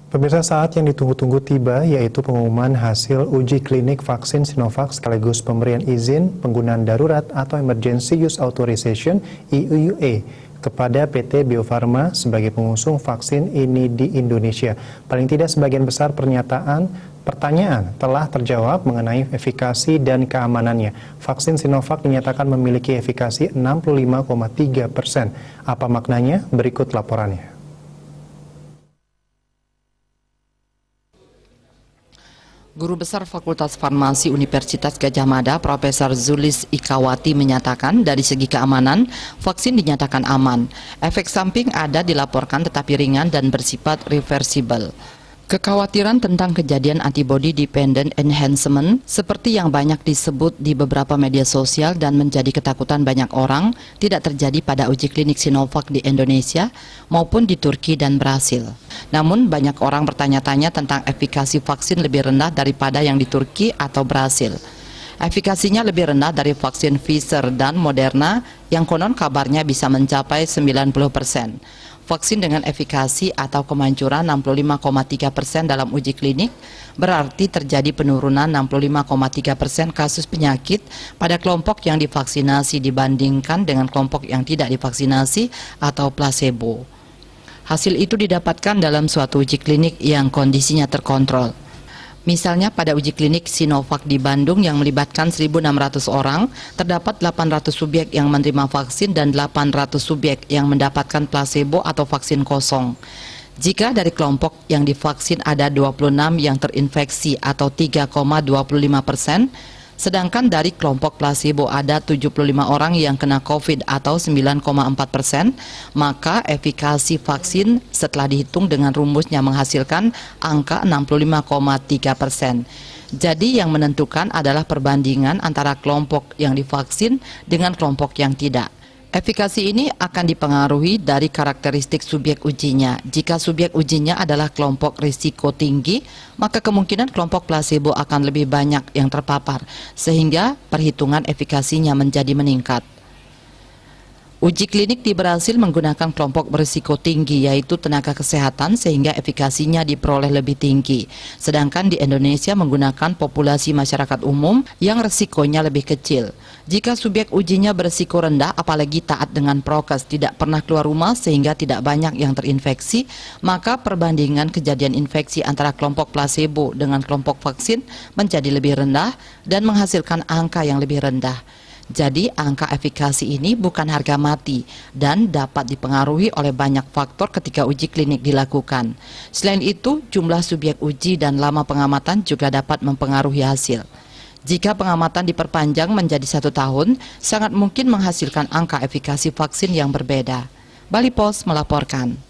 Pemirsa, saat yang ditunggu-tunggu tiba, yaitu pengumuman hasil uji klinik vaksin Sinovac sekaligus pemberian izin penggunaan darurat atau Emergency Use Authorization (EUA) kepada PT Bio Farma sebagai pengusung vaksin ini di Indonesia. Paling tidak sebagian besar pertanyaan telah terjawab mengenai efikasi dan keamanannya. Vaksin Sinovac dinyatakan memiliki efikasi 65,3%. Apa maknanya? Berikut laporannya. Guru Besar Fakultas Farmasi Universitas Gadjah Mada, Profesor Zulis Ikawati menyatakan dari segi keamanan, vaksin dinyatakan aman. Efek samping ada dilaporkan tetapi ringan dan bersifat reversible. Kekhawatiran tentang kejadian antibody dependent enhancement seperti yang banyak disebut di beberapa media sosial dan menjadi ketakutan banyak orang tidak terjadi pada uji klinik Sinovac di Indonesia maupun di Turki dan Brasil. Namun banyak orang bertanya-tanya tentang efikasi vaksin lebih rendah daripada yang di Turki atau Brasil. Efikasinya lebih rendah dari vaksin Pfizer dan Moderna yang konon kabarnya bisa mencapai 90%. Vaksin dengan efikasi atau kemanjuran 65,3% dalam uji klinik berarti terjadi penurunan 65,3% kasus penyakit pada kelompok yang divaksinasi dibandingkan dengan kelompok yang tidak divaksinasi atau placebo. Hasil itu didapatkan dalam suatu uji klinik yang kondisinya terkontrol. Misalnya pada uji klinik Sinovac di Bandung yang melibatkan 1.600 orang, terdapat 800 subjek yang menerima vaksin dan 800 subjek yang mendapatkan placebo atau vaksin kosong. Jika dari kelompok yang divaksin ada 26 yang terinfeksi atau 3,25%, sedangkan dari kelompok placebo ada 75 orang yang kena COVID atau 9,4%, maka efikasi vaksin setelah dihitung dengan rumusnya menghasilkan angka 65,3%. Jadi yang menentukan adalah perbandingan antara kelompok yang divaksin dengan kelompok yang tidak. Efikasi ini akan dipengaruhi dari karakteristik subjek ujinya. Jika subjek ujinya adalah kelompok risiko tinggi, maka kemungkinan kelompok placebo akan lebih banyak yang terpapar, sehingga perhitungan efikasinya menjadi meningkat. Uji klinik di Brasil menggunakan kelompok berisiko tinggi, yaitu tenaga kesehatan, sehingga efikasinya diperoleh lebih tinggi. Sedangkan di Indonesia menggunakan populasi masyarakat umum yang resikonya lebih kecil. Jika subjek ujinya berisiko rendah, apalagi taat dengan prokes, tidak pernah keluar rumah sehingga tidak banyak yang terinfeksi, maka perbandingan kejadian infeksi antara kelompok placebo dengan kelompok vaksin menjadi lebih rendah dan menghasilkan angka yang lebih rendah. Jadi angka efikasi ini bukan harga mati dan dapat dipengaruhi oleh banyak faktor ketika uji klinik dilakukan. Selain itu, jumlah subjek uji dan lama pengamatan juga dapat mempengaruhi hasil. Jika pengamatan diperpanjang menjadi 1 tahun, sangat mungkin menghasilkan angka efikasi vaksin yang berbeda. Bali Post melaporkan.